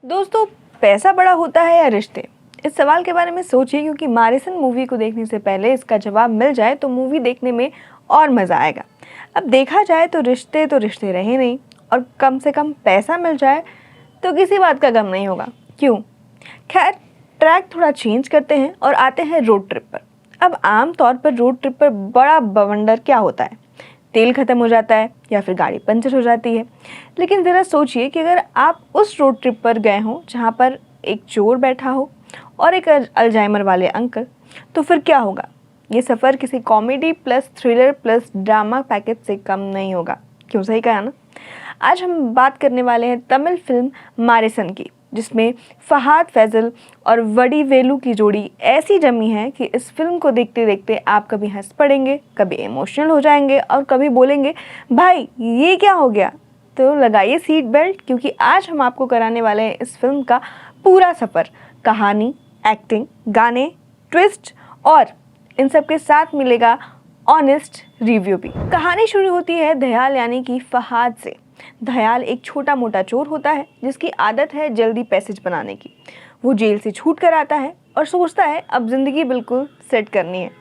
दोस्तों, पैसा बड़ा होता है या रिश्ते? इस सवाल के बारे में सोचिए, क्योंकि मारिसन मूवी को देखने से पहले इसका जवाब मिल जाए तो मूवी देखने में और मज़ा आएगा। अब देखा जाए तो रिश्ते रहे नहीं, और कम से कम पैसा मिल जाए तो किसी बात का गम नहीं होगा। क्यों? खैर, ट्रैक थोड़ा चेंज करते हैं और आते हैं रोड ट्रिप पर। अब आम तौर पर रोड ट्रिप पर बड़ा बवंडर क्या होता है? तेल खत्म हो जाता है या फिर गाड़ी पंचर हो जाती है। लेकिन ज़रा सोचिए कि अगर आप उस रोड ट्रिप पर गए हों जहाँ पर एक चोर बैठा हो और एक अल्जाइमर वाले अंकल, तो फिर क्या होगा? ये सफ़र किसी comedy plus thriller plus drama package से कम नहीं होगा। क्यों? सही कहा ना? आज हम बात करने वाले हैं तमिल फिल्म मारिसन की, जिसमें फहाद फैजल और वडी वेलु की जोड़ी ऐसी जमी है कि इस फिल्म को देखते देखते आप कभी हंस पड़ेंगे, कभी इमोशनल हो जाएंगे और कभी बोलेंगे भाई ये क्या हो गया। तो लगाइए सीट बेल्ट, क्योंकि आज हम आपको कराने वाले हैं इस फिल्म का पूरा सफ़र। कहानी, एक्टिंग, गाने, ट्विस्ट और इन सब के साथ मिलेगा ऑनेस्ट रिव्यू भी। कहानी शुरू होती है दयाल यानी कि फहाद से। दयाल एक छोटा मोटा चोर होता है जिसकी आदत है जल्दी पैसेज बनाने की। वो जेल से छूट कर आता है और सोचता है अब ज़िंदगी बिल्कुल सेट करनी है।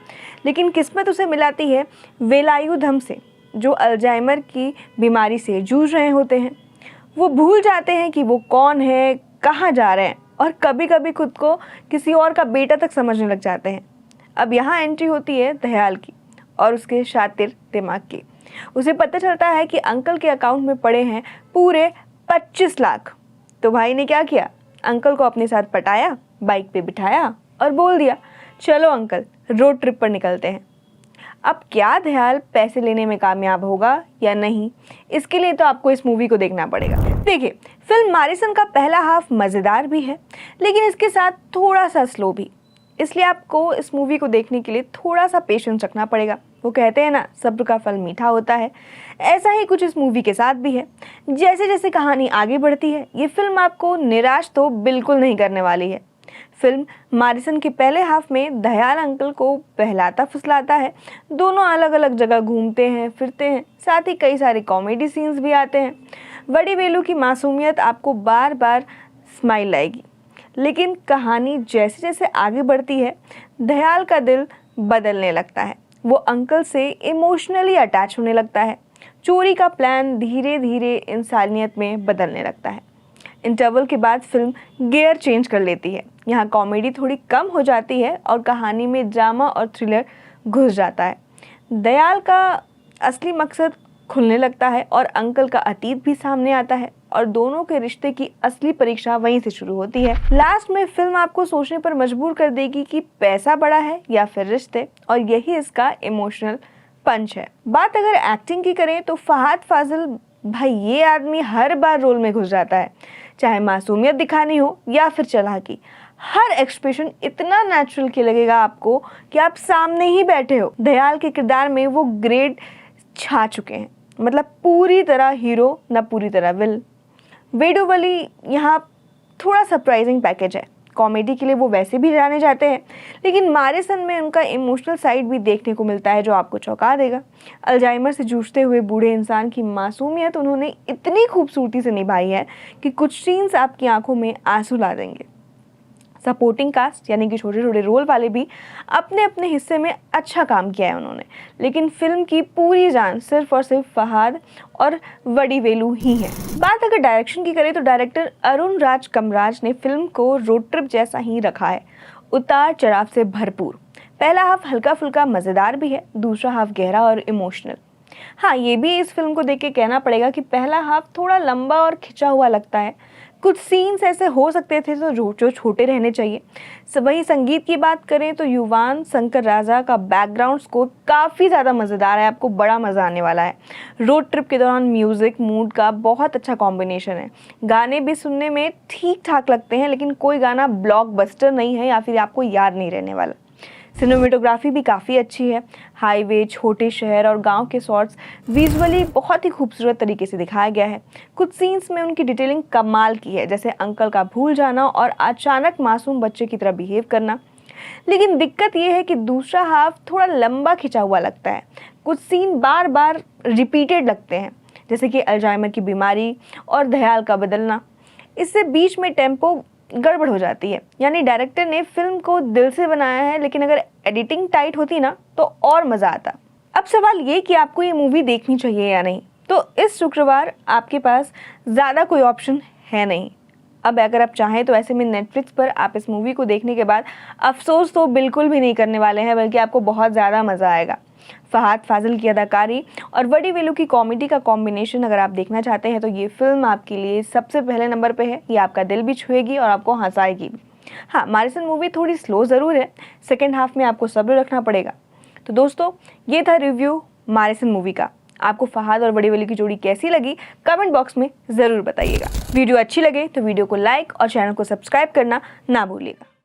लेकिन किस्मत उसे मिलाती है वेलायुधम से, जो अल्जाइमर की बीमारी से जूझ रहे होते हैं। वो भूल जाते हैं कि वो कौन है, कहाँ जा रहे हैं, और कभी कभी खुद को किसी और का बेटा तक समझने लग जाते हैं। अब यहाँ एंट्री होती है दयाल की और उसके शातिर दिमाग की। उसे पता चलता है कि अंकल के अकाउंट में पड़े हैं पूरे 25 लाख। तो भाई ने क्या किया? अंकल को अपने साथ पटाया, बाइक पे बिठाया और बोल दिया चलो अंकल, रोड ट्रिप पर निकलते हैं। अब क्या दयाल पैसे लेने में कामयाब होगा या नहीं, इसके लिए तो आपको इस मूवी को देखना पड़ेगा। देखिए, फिल्म मारिसन का पहला हाफ मज़ेदार भी है, लेकिन इसके साथ थोड़ा सा स्लो भी। इसलिए आपको इस मूवी को देखने के लिए थोड़ा सा पेशेंस रखना पड़ेगा। वो कहते हैं ना, सब्र का फल मीठा होता है। ऐसा ही कुछ इस मूवी के साथ भी है। जैसे जैसे कहानी आगे बढ़ती है, ये फिल्म आपको निराश तो बिल्कुल नहीं करने वाली है। फिल्म मारिसन के पहले हाफ में दयाल अंकल को बहलाता फुसलाता है। दोनों अलग अलग जगह घूमते हैं, फिरते हैं, साथ ही कई सारे कॉमेडी सीन्स भी आते हैं। वडी वेलु की मासूमियत आपको बार बार स्माइल लाएगी। लेकिन कहानी जैसे जैसे आगे बढ़ती है, दयाल का दिल बदलने लगता है। वो अंकल से इमोशनली अटैच होने लगता है। चोरी का प्लान धीरे धीरे इंसानियत में बदलने लगता है। इंटरवल के बाद फिल्म गियर चेंज कर लेती है। यहाँ कॉमेडी थोड़ी कम हो जाती है और कहानी में ड्रामा और थ्रिलर घुस जाता है। दयाल का असली मकसद खुलने लगता है और अंकल का अतीत भी सामने आता है, और दोनों के रिश्ते की असली परीक्षा वहीं से शुरू होती है। लास्ट में फिल्म आपको सोचने पर मजबूर कर देगी कि पैसा बड़ा है या फिर रिश्ते, और यही इसका इमोशनल पंच है। बात अगर एक्टिंग की करें तो फहाद फाजिल, भाई ये आदमी हर बार रोल में घुस जाता है। चाहे मासूमियत दिखानी हो या फिर चालाकी, हर एक्सप्रेशन इतना नेचुरल कि लगेगा आपको कि आप सामने ही बैठे हो। दयाल के किरदार में वो ग्रेड छा चुके हैं, मतलब पूरी तरह हीरो न पूरी तरह विल। वेडुवली यहाँ थोड़ा सरप्राइजिंग पैकेज है। कॉमेडी के लिए वो वैसे भी जाने जाते हैं, लेकिन मारिसन में उनका इमोशनल साइड भी देखने को मिलता है जो आपको चौंका देगा। अल्जाइमर से जूझते हुए बूढ़े इंसान की मासूमियत उन्होंने इतनी खूबसूरती से निभाई है कि कुछ सीन्स आपकी आंखों में आंसू ला देंगे। सपोर्टिंग कास्ट यानी कि छोटे छोटे रोल वाले भी अपने अपने हिस्से में अच्छा काम किया है उन्होंने, लेकिन फिल्म की पूरी जान सिर्फ और सिर्फ फहाद और वडी वेलु ही है। बात अगर डायरेक्शन की करें तो डायरेक्टर अरुण राज कमराज ने फिल्म को रोड ट्रिप जैसा ही रखा है, उतार चढ़ाव से भरपूर। पहला हाफ हल्का फुल्का मज़ेदार भी है, दूसरा हाफ गहरा और इमोशनल। हाँ, ये भी इस फिल्म को देख के कहना पड़ेगा कि पहला हाफ थोड़ा लंबा और खिंचा हुआ लगता है। कुछ सीन्स ऐसे हो सकते थे जो छोटे रहने चाहिए। वहीं संगीत की बात करें तो युवान शंकर राजा का बैकग्राउंड स्कोर काफ़ी ज़्यादा मज़ेदार है, आपको बड़ा मज़ा आने वाला है। रोड ट्रिप के दौरान म्यूज़िक मूड का बहुत अच्छा कॉम्बिनेशन है। गाने भी सुनने में ठीक ठाक लगते हैं, लेकिन कोई गाना ब्लॉकबस्टर नहीं है या फिर आपको याद नहीं रहने वाला। सिनेमेटोग्राफी भी काफ़ी अच्छी है। हाईवे, छोटे शहर और गांव के शॉट्स विजुअली बहुत ही खूबसूरत तरीके से दिखाया गया है। कुछ सीन्स में उनकी डिटेलिंग कमाल की है, जैसे अंकल का भूल जाना और अचानक मासूम बच्चे की तरह बिहेव करना। लेकिन दिक्कत ये है कि दूसरा हाफ थोड़ा लंबा खिंचा हुआ लगता है। कुछ सीन बार बार रिपीटेड लगते हैं, जैसे कि अल्जाइमर की बीमारी और दयाल का बदलना। इससे बीच में टेम्पो गड़बड़ हो जाती है। यानी डायरेक्टर ने फिल्म को दिल से बनाया है, लेकिन अगर एडिटिंग टाइट होती ना तो और मज़ा आता। अब सवाल ये कि आपको ये मूवी देखनी चाहिए या नहीं। तो इस शुक्रवार आपके पास ज़्यादा कोई ऑप्शन है नहीं। अब अगर आप चाहें तो ऐसे में नेटफ्लिक्स पर आप इस मूवी को देखने के बाद अफसोस तो बिल्कुल भी नहीं करने वाले हैं, बल्कि आपको बहुत ज़्यादा मज़ा आएगा। फहाद फाजिल की अदाकारी और वडी वेलु की कॉमेडी का कॉम्बिनेशन अगर आप देखना चाहते हैं तो ये फिल्म आपके लिए सबसे पहले नंबर पे है। ये आपका दिल भी छुएगी और आपको हंसाएगी भी। हाँ, मारिसन मूवी थोड़ी स्लो ज़रूर है, सेकेंड हाफ में आपको सब्र रखना पड़ेगा। तो दोस्तों, ये था रिव्यू मारिसन मूवी का। आपको फहाद और वडी वेलु की जोड़ी कैसी लगी कमेंट बॉक्स में ज़रूर बताइएगा। वीडियो अच्छी लगे तो वीडियो को लाइक और चैनल को सब्सक्राइब करना ना भूलिएगा।